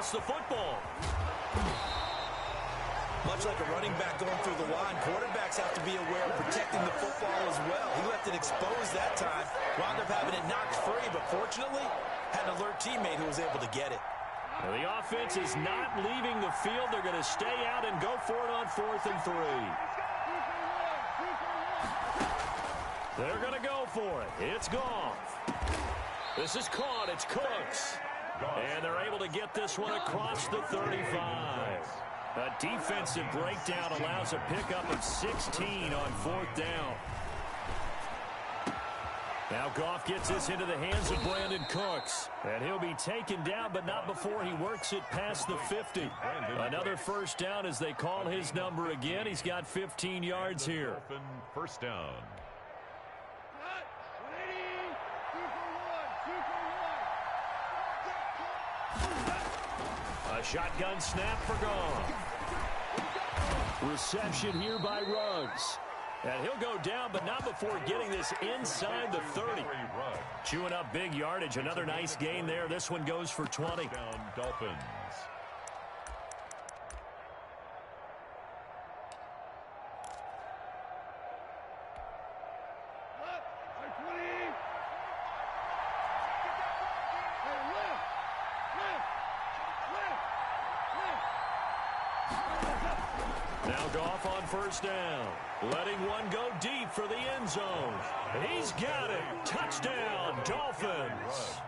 gets the football. Much like a running back going through the line, quarterbacks have to be aware of protecting the football as well. He left it exposed that time, wound up having it knocked free, but fortunately had an alert teammate who was able to get it. Now the offense is not leaving the field. They're going to stay out and go for it on 4th and 3. They're going to go for it. It's Goff. This is caught. It's Cooks. And they're able to get this one across the 35. A defensive breakdown allows a pickup of 16 on 4th down. Now Goff gets this into the hands of Brandon Cooks. And he'll be taken down, but not before he works it past the 50. Another first down as they call his number again. He's got 15 yards here. First down. A shotgun snap for Goff. Reception here by Ruggs. And he'll go down, but not before getting this inside the 30. Chewing up big yardage. Another nice gain there. This one goes for 20. Down Dolphins. Now Goff on first down. Letting one go deep for the end zone. He's got it. Touchdown, Dolphins.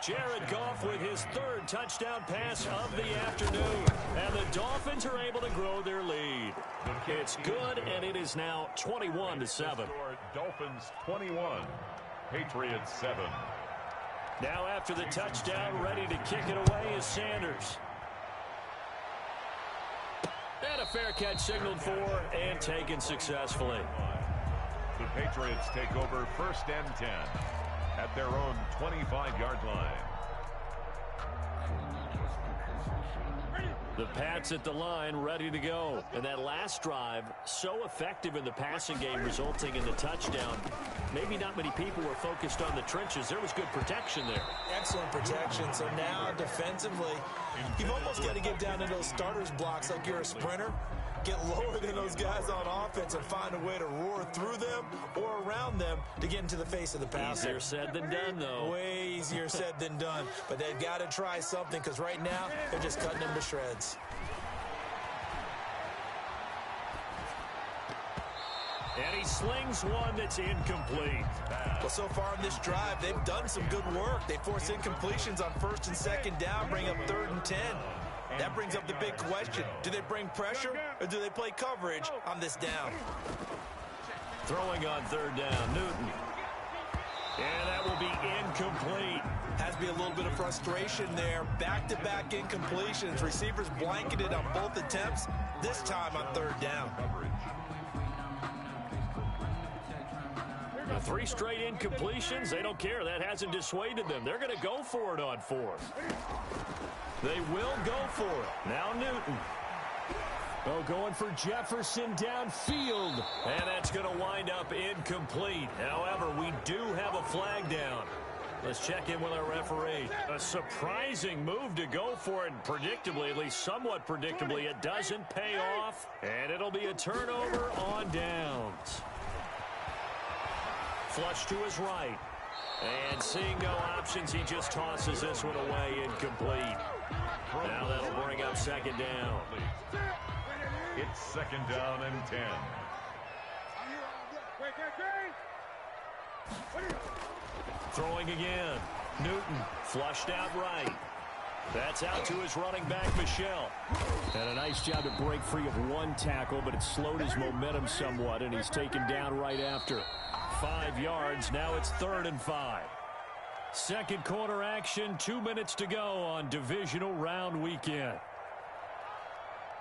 Jared Goff with his 3rd touchdown pass of the afternoon. And the Dolphins are able to grow their lead. It's good, and it is now 21-7. Dolphins 21, Patriots 7. Now after the touchdown, ready to kick it away is Sanders. And a fair catch signaled for and taken successfully. The Patriots take over 1st and 10 at their own 25-yard line. The Pats at the line ready to go. And that last drive, so effective in the passing game, resulting in the touchdown. Maybe not many people were focused on the trenches. There was good protection there. Excellent protection. So now defensively, you've almost got to get down into those starters blocks like you're a sprinter. Get lower than those guys on offense and find a way to roar through them or around them to get into the face of the passer. Easier said than done, though. Way easier said than done. But they've got to try something because right now they're just cutting them to shreds. And he slings one that's incomplete. Well, so far on this drive, they've done some good work. They force incompletions on 1st and 2nd down, bring up 3rd and 10. That brings up the big question. Do they bring pressure or do they play coverage on this down? Throwing on 3rd down, Newton. And that will be incomplete. Has to be a little bit of frustration there. Back-to-back incompletions. Receivers blanketed on both attempts, this time on 3rd down. The 3 straight incompletions, they don't care. That hasn't dissuaded them. They're going to go for it on 4th. They will go for it. Now Newton. Oh, going for Jefferson downfield. And that's going to wind up incomplete. However, we do have a flag down. Let's check in with our referee. A surprising move to go for it. Predictably, at least somewhat predictably, it doesn't pay off. And it'll be a turnover on downs. Flush to his right. And seeing no options, he just tosses this one away incomplete. Now that'll bring up 2nd down. It's 2nd down and 10. Throwing again. Newton flushed out right. That's out to his running back, Michelle. And a nice job to break free of one tackle, but it slowed his momentum somewhat, and he's taken down right after. 5 yards. Now it's 3rd and 5. Second quarter action, 2 minutes to go on divisional round weekend.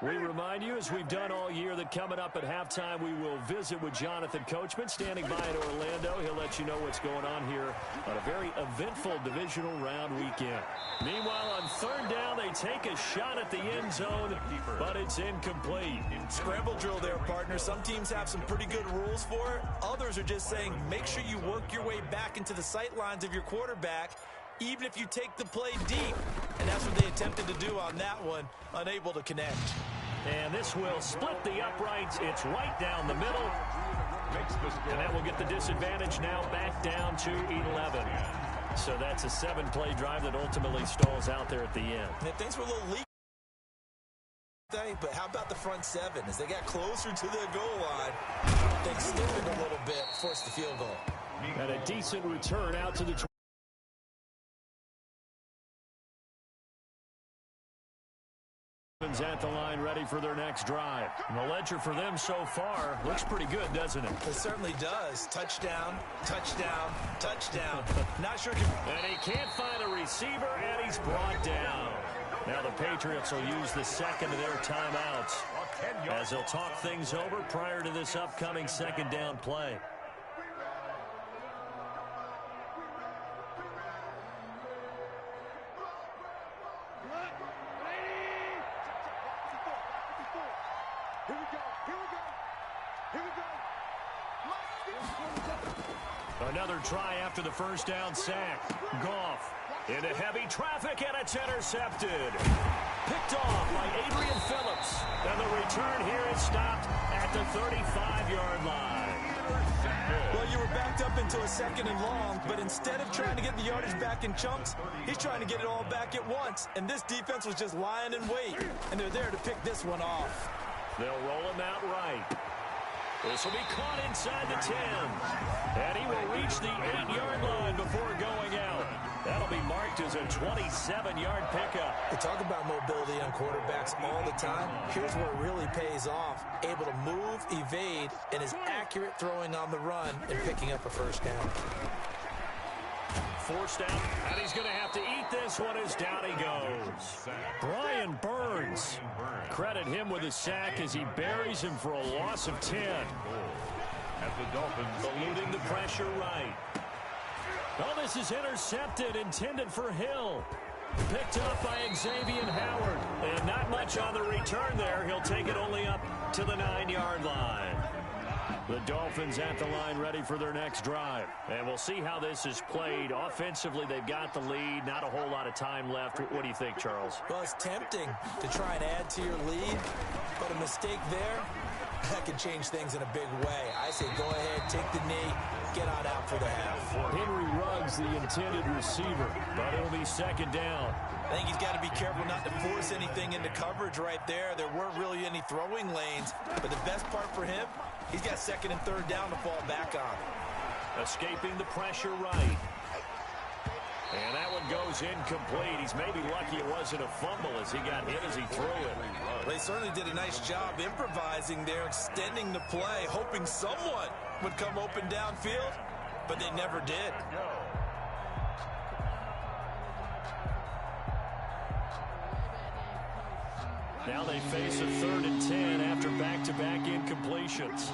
We remind you, as we've done all year, that coming up at halftime, we will visit with Jonathan Coachman, standing by in Orlando. He'll let you know what's going on here on a very eventful divisional round weekend. Meanwhile, on 3rd down, they take a shot at the end zone, but it's incomplete. Scramble drill there, partner. Some teams have some pretty good rules for it. Others are just saying, make sure you work your way back into the sight lines of your quarterback, even if you take the play deep. and that's what they attempted to do on that one, unable to connect. And this will split the uprights. It's right down the middle. And that will get the disadvantage now back down to 11. So that's a 7-play drive that ultimately stalls out there at the end. And things were a little leaky. But how about the front seven? As they got closer to the goal line, things stiffened a little bit, forced the field goal. And a decent return out to the at the line, ready for their next drive. And the ledger for them so far looks pretty good, doesn't it? It certainly does. Touchdown, touchdown, touchdown. Not sure. And he can't find a receiver, and he's brought down. Now the Patriots will use the second of their timeouts as they'll talk things over prior to this upcoming second down play. Another try after the first down sack. Goff into heavy traffic, and it's intercepted. Picked off by Adrian Phillips. And the return here is stopped at the 35-yard line. Well, you were backed up into a second and long, but instead of trying to get the yardage back in chunks, he's trying to get it all back at once. And this defense was just lying in wait, and they're there to pick this one off. They'll roll him out right. This will be caught inside the 10. And he will reach the 8-yard line before going out. That'll be marked as a 27-yard pickup. They talk about mobility on quarterbacks all the time. Here's where it really pays off. Able to move, evade, and is accurate throwing on the run and picking up a first down. Forced out, and he's going to have to eat this one as down he goes. Brian Burns. Credit him with a sack as he buries him for a loss of 10. At the Dolphins, eluding the pressure right. Oh, this is intercepted, intended for Hill. Picked up by Xavier Howard. And not much on the return there. He'll take it only up to the 9-yard line. The Dolphins at the line ready for their next drive. And we'll see how this is played. Offensively, they've got the lead. Not a whole lot of time left. What do you think, Charles? Well, it's tempting to try and add to your lead, but a mistake there, that can change things in a big way. I say go ahead, take the knee, get on out for the half. Henry Ruggs, the intended receiver, but it'll be second down. I think he's got to be careful not to force anything into coverage right there. There weren't really any throwing lanes, but the best part for him, he's got second and third down to fall back on. Escaping the pressure right. And that one goes incomplete. He's maybe lucky it wasn't a fumble as he got hit as he threw it. They certainly did a nice job improvising there, extending the play, hoping someone would come open downfield, but they never did. Now they face a 3rd and 10 after back-to-back incompletions.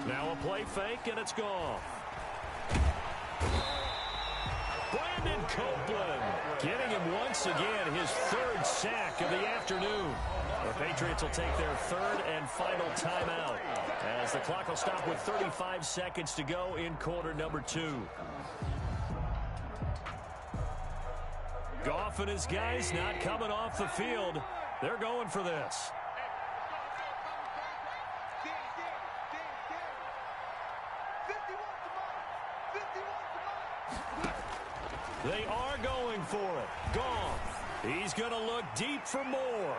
Now a play fake, and it's gone. Brandon Copeland getting him once again his 3rd sack of the afternoon. The Patriots will take their 3rd and final timeout as the clock will stop with 35 seconds to go in quarter number 2. Goff and his guys not coming off the field. They're going for this. They are going for it. Goff. He's going to look deep for more.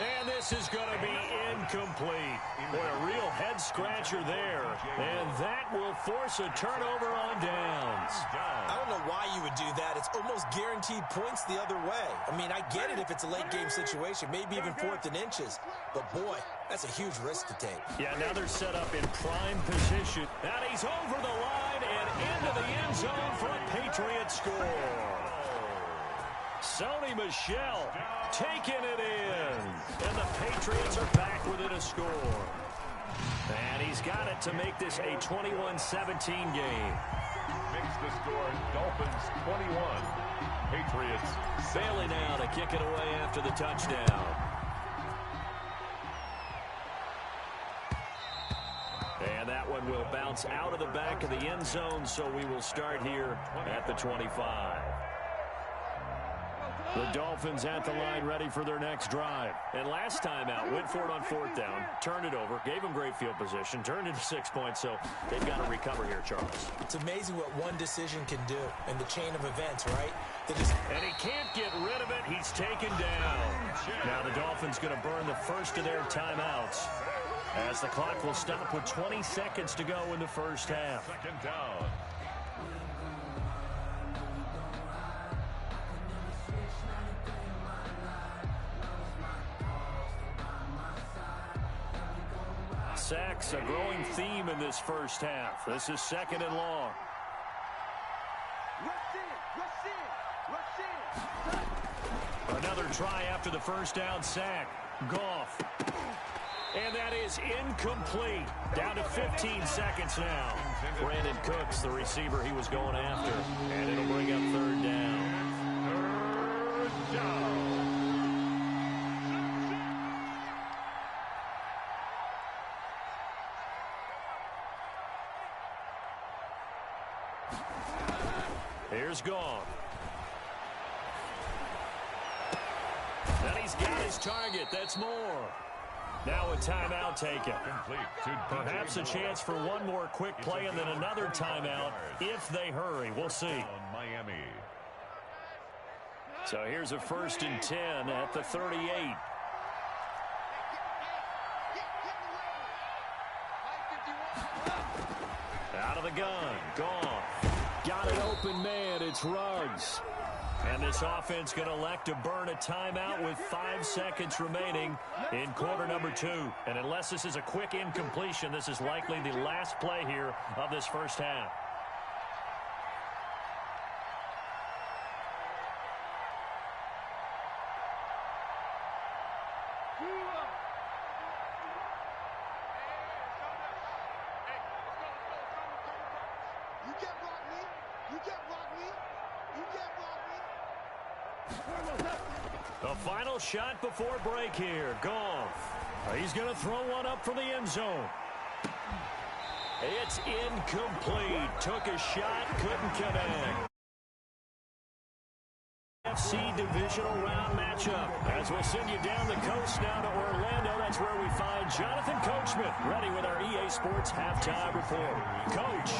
And this is going to be incomplete. Boy, a real head-scratcher there. And that will force a turnover on downs. I don't know why you would do that. It's almost guaranteed points the other way. I mean, I get it if it's a late-game situation, maybe even 4th and inches. But, boy, that's a huge risk to take. Yeah, now they're set up in prime position. And he's over the line and into the end zone for a Patriot score. Sony Michel taking it in. And the Patriots are back within a score. And he's got it to make this a 21-17 game. Makes the score Dolphins 21. Patriots. Bailey now to kick it away after the touchdown. And that one will bounce out of the back of the end zone, so we will start here at the 25. The Dolphins at the line ready for their next drive. And last time out, went for it on 4th down, turned it over, gave them great field position, turned into 6 points, so they've got to recover here, Charles. It's amazing what one decision can do in the chain of events, right? And he can't get rid of it. He's taken down. Now the Dolphins going to burn the first of their timeouts as the clock will stop with 20 seconds to go in the first half. Second down. Sacks, a growing theme in this first half. This is 2nd and long. Another try after the first down sack. Goff. And that is incomplete. Down to 15 seconds now. Brandon Cooks, the receiver he was going after. And it'll bring up 3rd down. 3rd down. Here's Goff. And he's got his target. That's more. Now a timeout taken. Perhaps a chance for one more quick play and then another timeout if they hurry. We'll see. Miami. So here's a 1st and 10 at the 38. Out of the gun. Goff. Got an open man. It's Ruggs. And this offense going to elect to burn a timeout with 5 seconds remaining in quarter number 2. And unless this is a quick incompletion, this is likely the last play here of this first half. The final shot before break here. Goff. He's going to throw one up for the end zone. It's incomplete. Took a shot, couldn't connect. NFC divisional round matchup. As we'll send you down the coast now to Orlando, that's where we find Jonathan Coachman, ready with our EA Sports halftime report. Coach,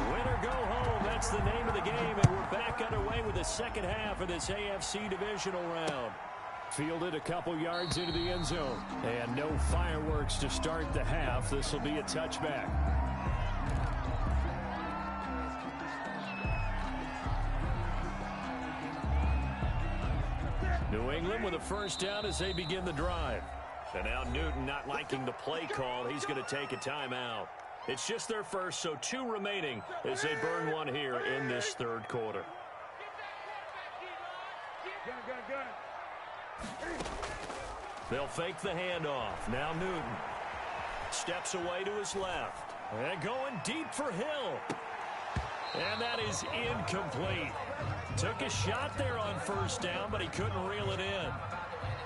win or go home, that's the name of the game, and we're back underway with the second half of this AFC divisional round. Fielded a couple yards into the end zone, and no fireworks to start the half. This will be a touchback. New England with a first down as they begin the drive. And now Newton not liking the play call. He's going to take a timeout. It's just their first, so 2 remaining as they burn one here in this third quarter. They'll fake the handoff. Now Newton steps away to his left. And going deep for Hill. And that is incomplete. Took a shot there on first down, but he couldn't reel it in.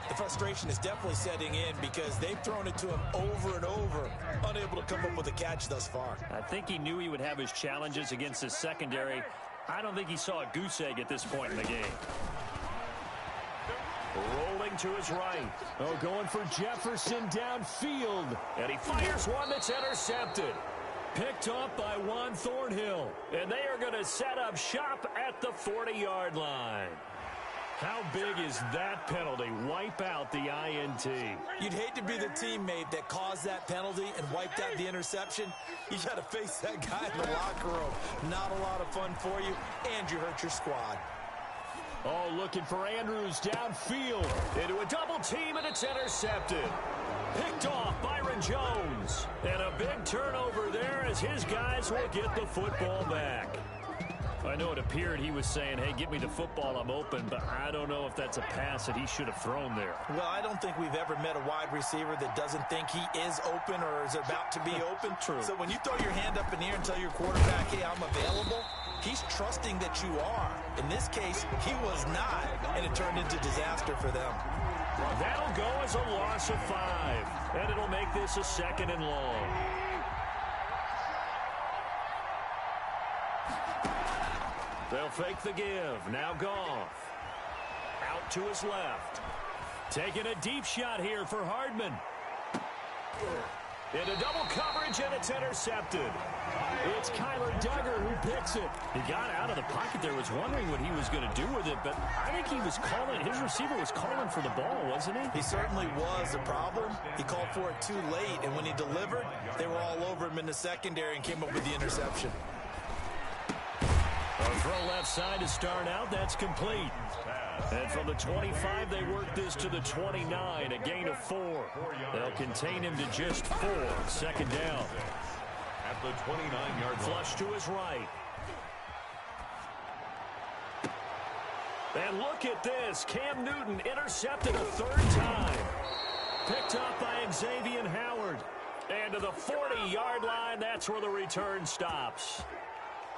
The frustration is definitely setting in because they've thrown it to him over and over, unable to come up with a catch thus far. I think he knew he would have his challenges against his secondary. I don't think he saw a goose egg at this point in the game. Rolling to his right. Oh, going for Jefferson downfield. And he fires one that's intercepted. Picked off by Juan Thornhill. And they are going to set up shop at the 40-yard line. How big is that penalty? Wipe out the INT. You'd hate to be the teammate that caused that penalty and wiped out the interception. You got to face that guy in the locker room. Not a lot of fun for you, and you hurt your squad. Oh, looking for Andrews downfield. Into a double team, and it's intercepted. Picked off Byron Jones. And a big turnover there as his guys will get the football back. I know it appeared he was saying, hey, give me the football, I'm open, but I don't know if that's a pass that he should have thrown there. Well, I don't think we've ever met a wide receiver that doesn't think he is open or is about to be open. True. So when you throw your hand up in the air and tell your quarterback, hey, I'm available, he's trusting that you are. In this case, he was not, and it turned into disaster for them. That'll go as a loss of 5, and it'll make this a 2nd and long. They'll fake the give. Now Goff. Out to his left. Taking a deep shot here for Hardman. Into double coverage, and it's intercepted. It's Kyler Duggar who picks it. He got out of the pocket there, was wondering what he was going to do with it, but I think he was calling, his receiver was calling for the ball, wasn't he? He certainly was. The problem, he called for it too late, and when he delivered, they were all over him in the secondary and came up with the interception. A throw left side to start out. That's complete. And from the 25, they work this to the 29, a gain of 4. They'll contain him to just 4. Second down. At the 29-yard line. Flush to his right. And look at this. Cam Newton intercepted a third time. Picked up by Xavier Howard. And to the 40-yard line, that's where the return stops.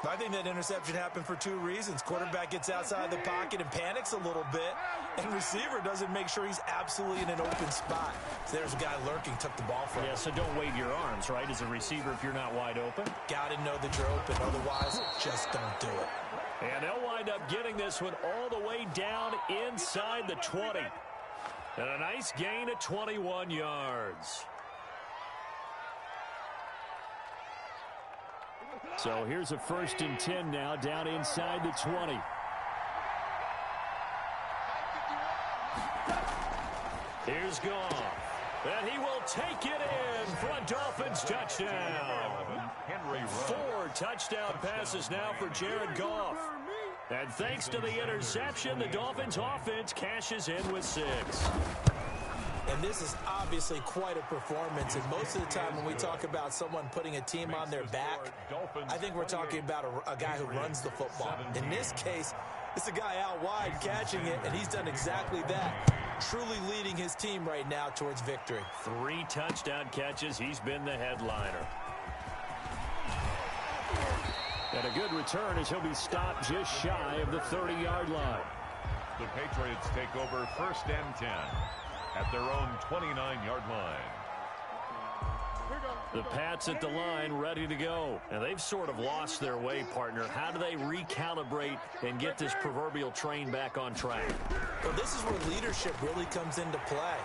I think that interception happened for 2 reasons. Quarterback gets outside the pocket and panics a little bit, and receiver doesn't make sure he's absolutely in an open spot. So there's a guy lurking, took the ball from him. Yeah, so don't wave your arms, right, as a receiver if you're not wide open. Got to know that you're open. Otherwise, just don't do it. And they'll wind up getting this one all the way down inside the 20. And a nice gain of 21 yards. So here's a 1st and 10 now, down inside the 20. Here's Goff. And he will take it in for a Dolphins touchdown. 4 touchdown passes now for Jared Goff. And thanks to the interception, the Dolphins offense cashes in with 6. And this is obviously quite a performance. And most of the time when we talk about someone putting a team on their back, I think we're talking about a guy who runs the football. In this case, it's a guy out wide catching it, and he's done exactly that. Truly leading his team right now towards victory. 3 touchdown catches. He's been the headliner. And a good return as he'll be stopped just shy of the 30-yard line. The Patriots take over 1st and 10. At their own 29-yard line. The Pats at the line ready to go. And they've sort of lost their way, partner. How do they recalibrate and get this proverbial train back on track? Well, this is where leadership really comes into play.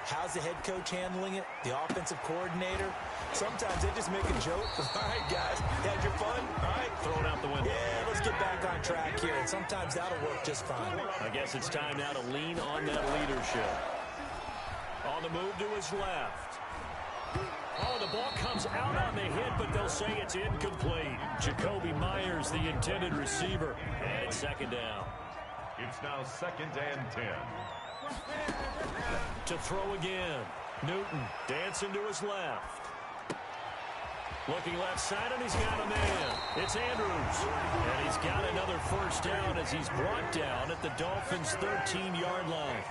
How's the head coach handling it? The offensive coordinator? Sometimes they just make a joke. All right, guys, you had your fun? All right. Throw it out the window. Yeah, let's get back on track here. And sometimes that'll work just fine. I guess it's time now to lean on that leadership. On the move to his left. Oh, the ball comes out on the hit, but they'll say it's incomplete. Jacoby Myers, the intended receiver. And it's 2nd down. It's now 2nd and 10. To throw again. Newton dancing to his left. Looking left side, and he's got a man. It's Andrews. And he's got another 1st down as he's brought down at the Dolphins' 13-yard line.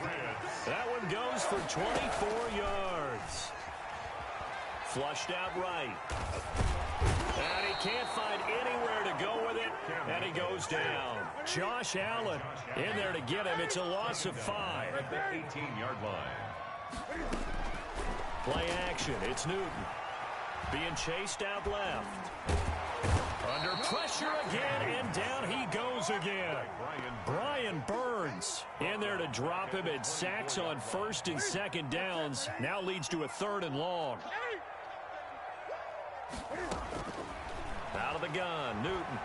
That one goes for 24 yards. Flushed out right. And he can't find anywhere to go with it, and he goes down. Josh Allen in there to get him. It's a loss of 5. At the 18-yard line. Play action. It's Newton. Being chased out left. Under pressure again, and down he goes again. Brian Burns in there to drop him. It sacks on 1st and 2nd downs. Now leads to a 3rd and long. Out of the gun, Newton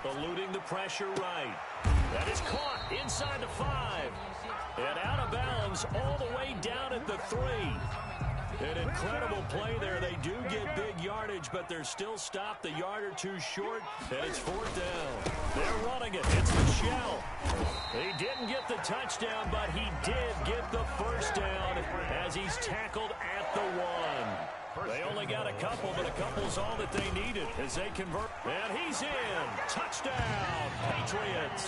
eluding the pressure right. That is caught inside the 5. And out of bounds all the way down at the 3. An incredible play there. They do get big yardage, but they're still stopped a yard or 2 short, and it's 4th down. They're running it. It's Michelle. He didn't get the touchdown, but he did get the 1st down as he's tackled at the 1. They only got a couple, but a couple's all that they needed as they convert. And he's in. Touchdown, Patriots.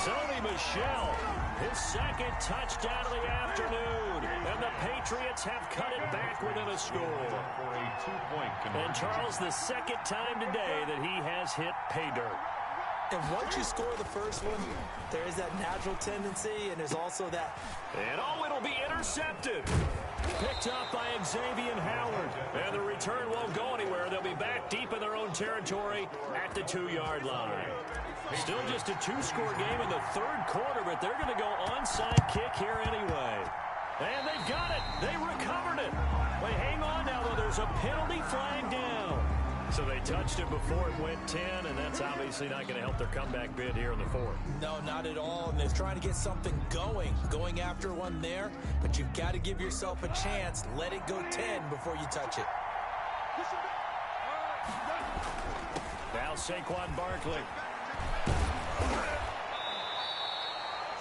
Sonny Michel, his 2nd touchdown of the afternoon. And the Patriots have cut it back within a score. For a 2-point conversion. And Charles, the 2nd time today that he has hit pay dirt. And once you score the first one, there is that natural tendency, and there's also that. And oh, it'll be intercepted. Picked up by Xavier Howard. And the return won't go anywhere. They'll be back deep in their own territory at the 2-yard line. Still just a two-score game in the third quarter, but they're going to go onside kick here anyway. And they've got it. They recovered it. Wait, hang on now, though. There's a penalty flag down. So they touched it before it went 10, and that's obviously not going to help their comeback bid here in the fourth. No, not at all. And they're trying to get something going after one there. But you've got to give yourself a chance. Let it go 10 before you touch it. Now Saquon Barkley.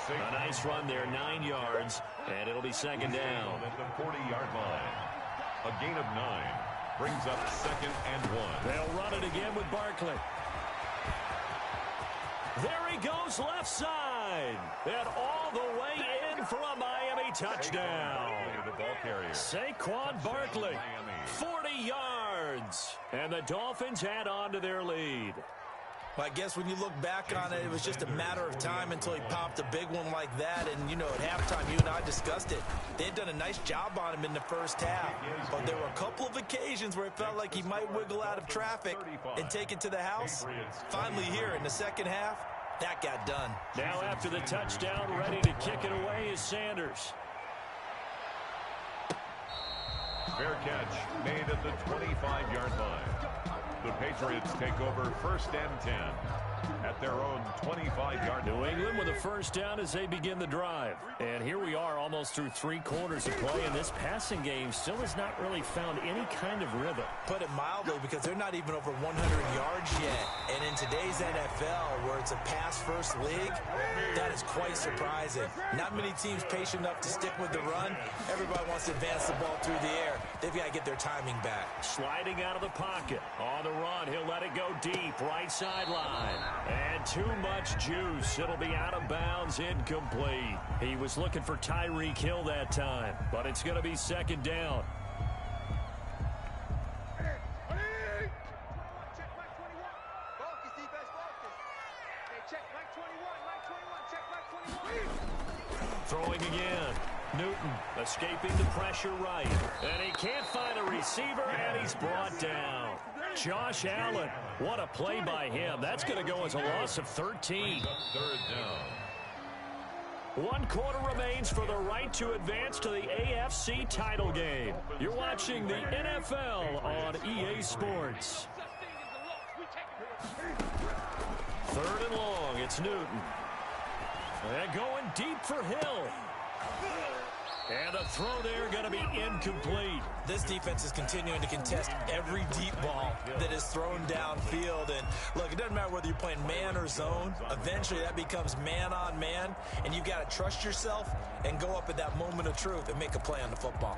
A nice run there, 9 yards, and it'll be second down. At the 40-yard line. A gain of 9 brings up 2nd and 1. They'll run it again with Barkley. There he goes, left side. And all the way in for a Miami touchdown. The ball carrier. Saquon Barkley, 40 yards. And the Dolphins add on to their lead. Well, I guess when you look back on it, it was just a matter of time until he popped a big one like that. And, you know, at halftime, you and I discussed it. They had done a nice job on him in the first half. But there were a couple of occasions where it felt like he might wiggle out of traffic and take it to the house. Finally here in the second half, that got done. Now after the touchdown, ready to kick it away is Sanders. Fair catch made at the 25-yard line. The Patriots take over 1st and 10 at their own 25-yard line. New England with a first down as they begin the drive. And here we are almost through 3 quarters of play, and this passing game still has not really found any kind of rhythm. Put it mildly, because they're not even over 100 yards yet. And in today's NFL, where it's a pass-first league, that is quite surprising. Not many teams patient enough to stick with the run. Everybody wants to advance the ball through the air. They've got to get their timing back. Sliding out of the pocket. On the run, he'll let it go deep, right sideline. And too much juice. It'll be out of bounds, incomplete. He was looking for Tyreek Hill that time, but it's going to be second down. Throwing again. Newton escaping the pressure right. And he can't find a receiver, and he's brought down. Josh Allen, what a play by him. That's going to go as a loss of 13. 3rd down. 1 quarter remains for the right to advance to the AFC title game. You're watching the NFL on EA Sports. 3rd and long, it's Newton. And going deep for Hill. And a throw there going to be incomplete. This defense is continuing to contest every deep ball that is thrown downfield. And look, it doesn't matter whether you're playing man or zone. Eventually that becomes man on man. And you've got to trust yourself and go up at that moment of truth and make a play on the football.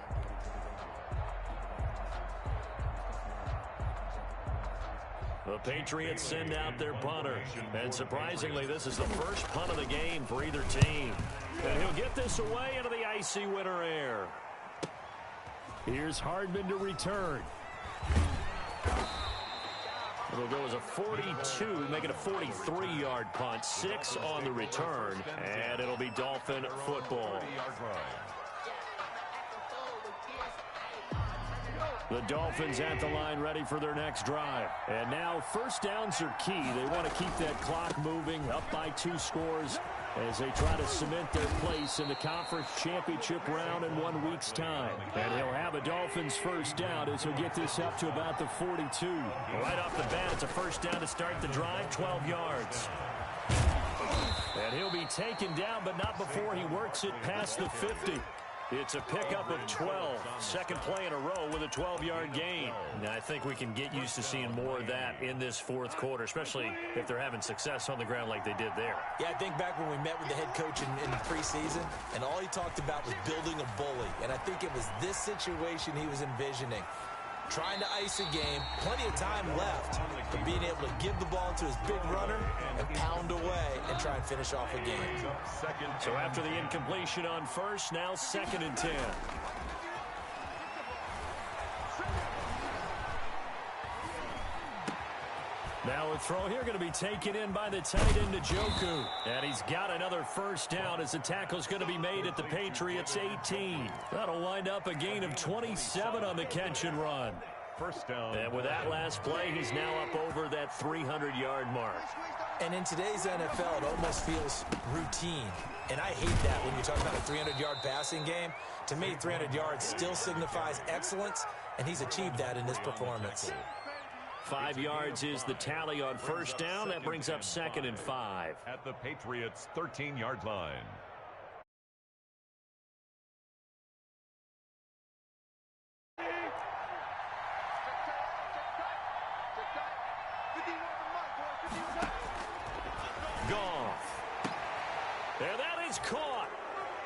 The Patriots send out their punter. And surprisingly, this is the first punt of the game for either team. And he'll get this away into the icy winter air. Here's Hardman to return. It'll go as a 42, make it a 43-yard punt. 6 on the return, and it'll be Dolphin football. The Dolphins at the line ready for their next drive. And now first downs are key. They want to keep that clock moving, up by 2 scores as they try to cement their place in the conference championship round in 1 week's time. And he'll have a Dolphins first down as he'll get this up to about the 42. Right off the bat, it's a first down to start the drive, 12 yards. And he'll be taken down, but not before he works it past the 50. It's a pickup of 12. Second play in a row with a 12-yard gain. Now, I think we can get used to seeing more of that in this fourth quarter, especially if they're having success on the ground like they did there. Yeah, I think back when we met with the head coach in the preseason, and all he talked about was building a bully. And I think it was this situation he was envisioning. Trying to ice a game, plenty of time left, but being able to give the ball to his big runner and pound away and try and finish off a game. So after the incompletion on first, now 2nd and 10. Now a throw here going to be taken in by the tight end Njoku. And he's got another first down as the tackle's going to be made at the Patriots 18. That'll wind up a gain of 27 on the catch and run. First down. And with that last play, he's now up over that 300-yard mark. And in today's NFL, it almost feels routine. And I hate that when you talk about a 300-yard passing game. To me, 300 yards still signifies excellence, and he's achieved that in this performance. 5 yards is the tally on first down. That brings up 2nd and 5. At the Patriots' 13-yard line. Goff. And that is caught.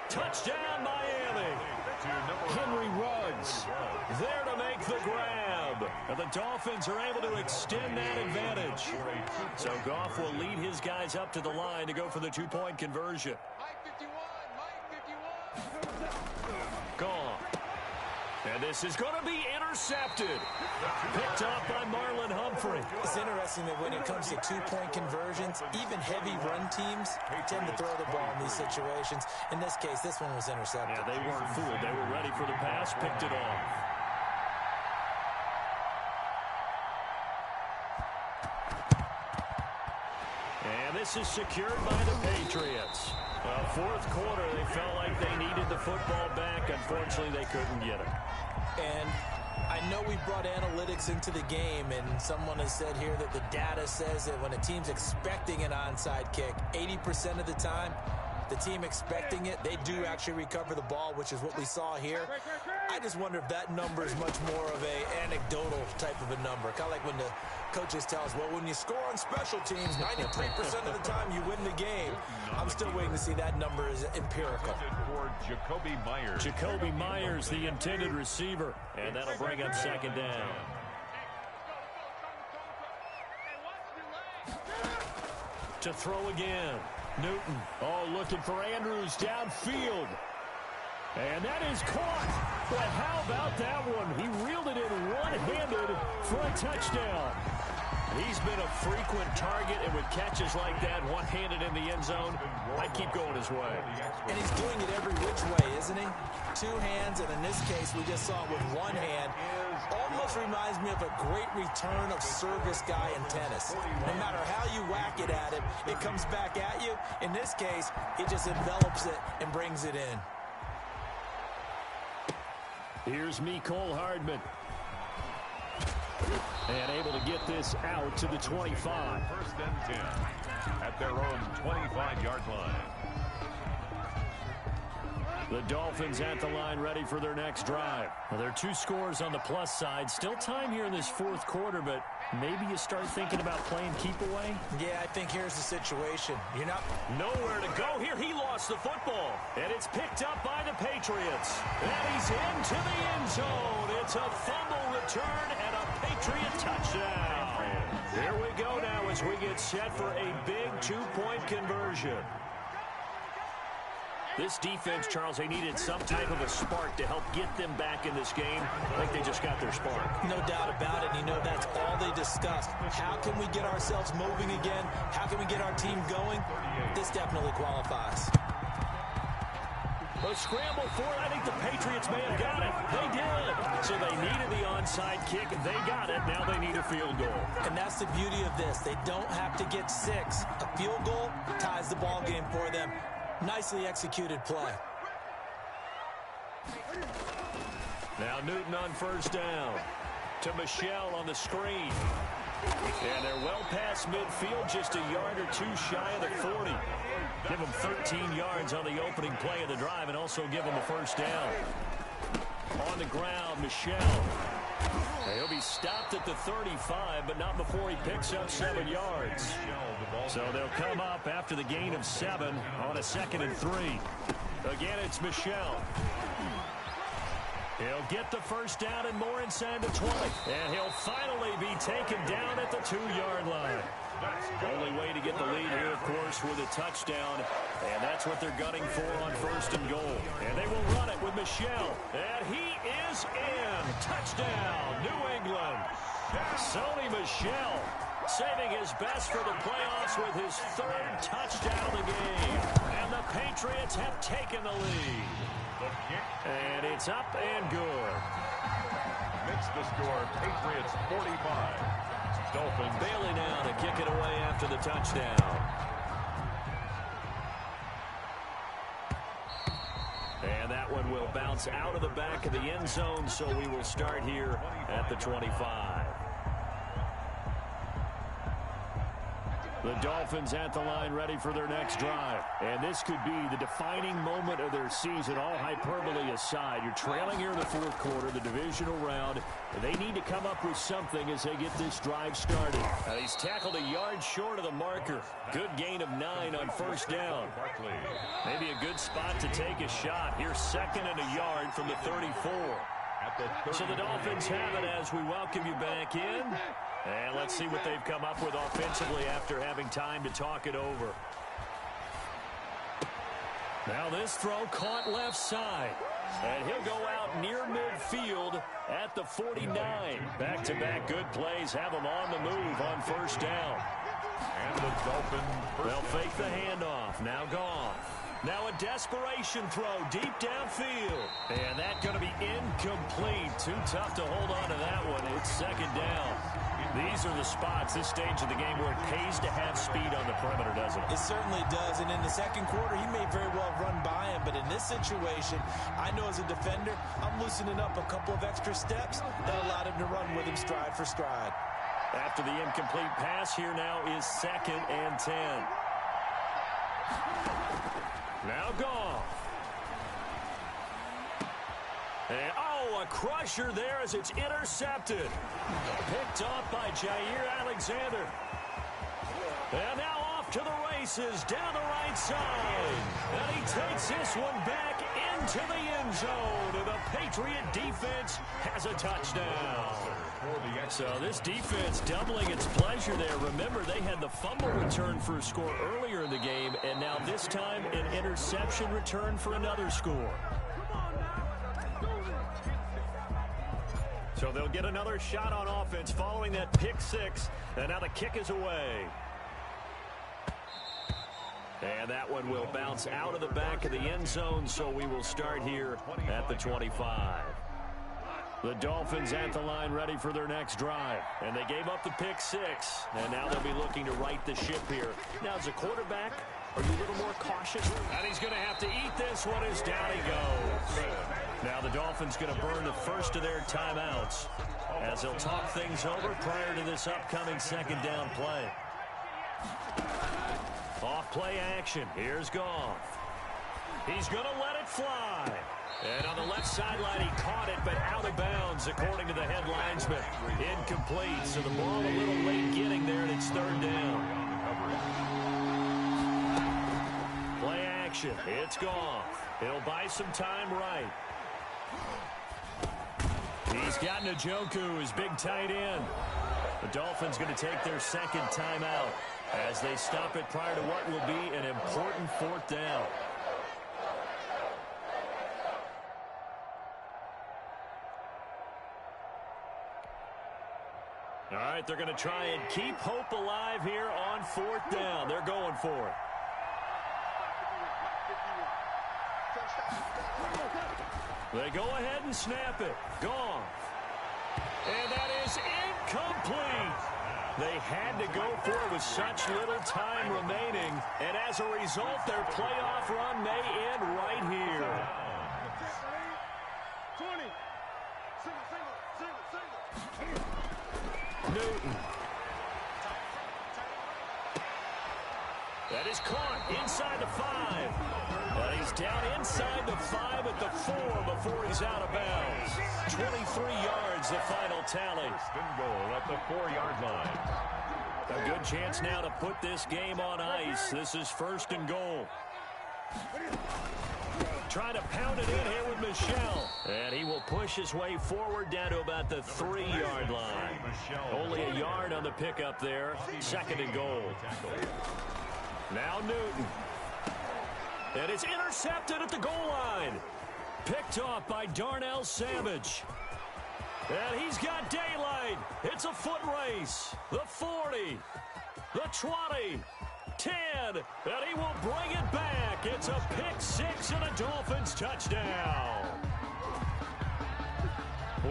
Touchdown, Miami. Henry Ruggs there to make the grab. And the Dolphins are able to extend that advantage. So Goff will lead his guys up to the line to go for the 2-point conversion. Goff. And this is going to be intercepted. Picked off by Marlon Humphrey. It's interesting that when it comes to 2-point conversions, even heavy run teams tend to throw the ball in these situations. In this case, this one was intercepted. Yeah, they weren't fooled. They were ready for the pass, picked it off. And this is secured by the Patriots. Fourth quarter, they felt like they needed the football back. Unfortunately, they couldn't get it. And I know we brought analytics into the game, and someone has said here that the data says that when a team's expecting an onside kick, 80% of the time, the team expecting it, they do actually recover the ball, which is what we saw here. I just wonder if that number is much more of a anecdotal type of a number. Kind of like when the coaches tell us, well, when you score on special teams, 93% of the time you win the game. I'm still waiting to see that number is empirical. For Jacoby Myers. Jacoby Myers, the intended receiver. And that'll bring up 2nd down. To throw again. Newton, looking for Andrews downfield. And that is caught. But how about that one? He reeled it in one-handed for a touchdown. He's been a frequent target, and with catches like that, one-handed in the end zone, I'd keep going his way. And he's doing it every which way, isn't he? 2 hands, and in this case, we just saw it with 1 hand. Almost reminds me of a great return of service guy in tennis. No matter how you whack it at him, it comes back at you. In this case, he just envelops it and brings it in. Here's Mecole Hardman. And able to get this out to the 25. 1st and 10 at their own 25-yard line. The Dolphins at the line ready for their next drive. Well, there are 2 scores on the plus side. Still time here in this 4th quarter, but maybe you start thinking about playing keep away? Yeah, I think here's the situation. You're not... Nowhere to go here. He lost the football. And it's picked up by the Patriots. And he's into the end zone. It's a fumble return and a Patriot touchdown. Here we go now as we get set for a big 2-point conversion. This defense, Charles, they needed some type of a spark to help get them back in this game. I think they just got their spark. No doubt about it. You know, that's all they discussed. How can we get ourselves moving again? How can we get our team going? This definitely qualifies. The scramble for it. I think the Patriots may have got it. They did. So they needed the onside kick. They got it. Now they need a field goal. And that's the beauty of this. They don't have to get 6. A field goal ties the ball game for them. Nicely executed play. Now Newton on first down. To Michel on the screen. And they're well past midfield, just a yard or 2 shy of the 40. Give them 13 yards on the opening play of the drive and also give them a first down. On the ground, Michel. He'll be stopped at the 35, but not before he picks up 7 yards. So they'll come up after the gain of 7 on a 2nd and 3. Again, it's Michel. He'll get the first down and more inside the 20. And he'll finally be taken down at the 2-yard line. Only way to get the lead here, of course, with a touchdown. And that's what they're gunning for on 1st and goal. And they will run it with Michel. And he is in. Touchdown, New England. Sony Michel saving his best for the playoffs with his 3rd touchdown of the game. And the Patriots have taken the lead. And it's up and good. Makes the score Patriots 45, Dolphins. Bailey now to kick it away after the touchdown. And that one will bounce out of the back of the end zone, so we will start here at the 25. The Dolphins at the line ready for their next drive. And this could be the defining moment of their season, all hyperbole aside. You're trailing here in the fourth quarter, the divisional round. They need to come up with something as they get this drive started. He's tackled a yard short of the marker. Good gain of 9 on first down. Maybe a good spot to take a shot. Here's 2nd and a yard from the 34. So the Dolphins have it as we welcome you back in. And let's see what they've come up with offensively after having time to talk it over. Now this throw caught left side. And he'll go out near midfield at the 49. Back-to-back good plays have him on the move on first down. And the Dolphins. They'll fake the handoff. Now Goff. Now a desperation throw deep downfield. And that's going to be incomplete. Too tough to hold on to that one. It's 2nd down. These are the spots, this stage of the game, where it pays to have speed on the perimeter, doesn't it? It certainly does. And in the second quarter, he may very well run by him. But in this situation, I know as a defender, I'm loosening up a couple of extra steps that allowed him to run with him stride for stride. After the incomplete pass, here now is 2nd and 10. Now Goff. And, a crusher there as it's intercepted. Picked off by Jair Alexander. And now off to the races down the right side. And he takes this one back into the end zone. And the Patriot defense has a touchdown. So this defense doubling its pleasure there. Remember, they had the fumble return for a score earlier in the game, and now this time an interception return for another score. So they'll get another shot on offense following that pick 6, and now the kick is away. And that one will bounce out of the back of the end zone, so we will start here at the 25. The Dolphins at the line ready for their next drive. And they gave up the pick 6, and now they'll be looking to right the ship here. Now, as a quarterback, are you a little more cautious? And he's going to have to eat this one as down he goes. Now the Dolphins going to burn the first of their timeouts as they'll talk things over prior to this upcoming 2nd down play. Off play action. Here's Goff. He's going to let it fly. And on the left sideline, he caught it, but out of bounds, according to the head linesman. Incomplete, so the ball a little late getting there, and it's 3rd down. Play action. It's Goff. He'll buy some time right. He's got Njoku, his big tight end. The Dolphins going to take their 2nd timeout as they stop it prior to what will be an important 4th down. All right, they're going to try and keep hope alive here on 4th down. They're going for it. They go ahead and snap it. Gone. And that is incomplete. They had to go for it with such little time remaining. And as a result, their playoff run may end right here. 20. Newton. That is caught inside the 5. And he's down inside the 5 at the 4 before he's out of bounds. 23 yards, the final tally. First and goal at the 4-yard line. A good chance now to put this game on ice. This is 1st and goal. Trying to pound it in here with Michel. And he will push his way forward down to about the 3-yard line. Only a yard on the pickup there. 2nd and goal. Now Newton. And it's intercepted at the goal line. Picked off by Darnell Savage. And he's got daylight. It's a foot race. The 40. The 20. 10. And he will bring it back. It's a pick 6 and a Dolphins touchdown.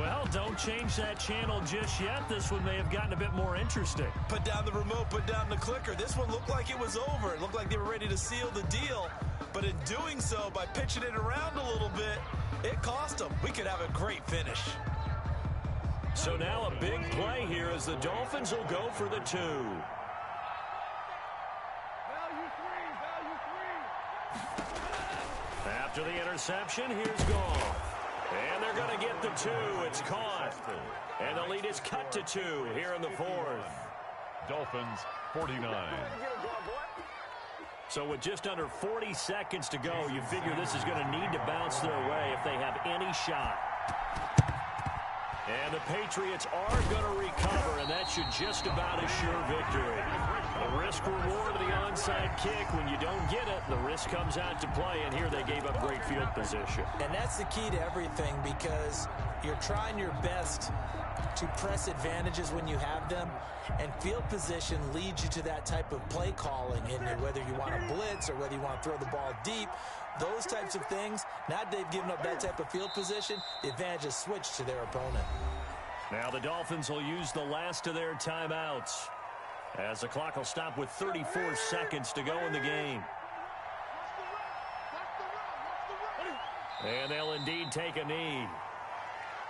Well, don't change that channel just yet. This one may have gotten a bit more interesting. Put down the remote, put down the clicker. This one looked like it was over. It looked like they were ready to seal the deal. But in doing so, by pitching it around a little bit, it cost them. We could have a great finish. So now a big play here as the Dolphins will go for the 2. After the interception, here's Goff. And they're going to get the 2. It's caught. And the lead is cut to 2 here in the 4th. Dolphins 49. So with just under 40 seconds to go, you figure this is going to need to bounce their way if they have any shot. And the Patriots are going to recover, and that should just about assure victory. The risk-reward of the onside kick, when you don't get it, the risk comes out to play, and here they gave up great field position. And that's the key to everything, because you're trying your best to press advantages when you have them, and field position leads you to that type of play calling, and whether you want to blitz or whether you want to throw the ball deep, those types of things. Now that they've given up that type of field position, the advantage is switched to their opponent. Now the Dolphins will use the last of their timeouts as the clock will stop with 34 seconds to go in the game. And they'll indeed take a knee.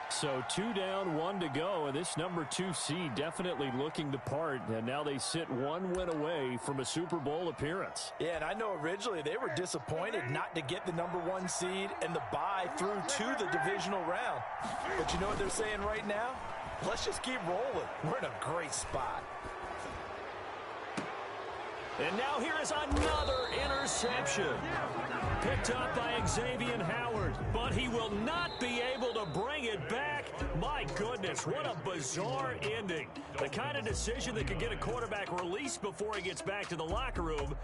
So 2 down, 1 to go, and this number 2 seed definitely looking the part, and now they sit 1 win away from a Super Bowl appearance. Yeah, and I know originally they were disappointed not to get the number 1 seed and the bye through to the divisional round. But you know what they're saying right now? Let's just keep rolling. We're in a great spot. And now here is another interception. Picked up by Xavier Howard, but he will not be able to bring it back. My goodness, what a bizarre ending. The kind of decision that could get a quarterback released before he gets back to the locker room.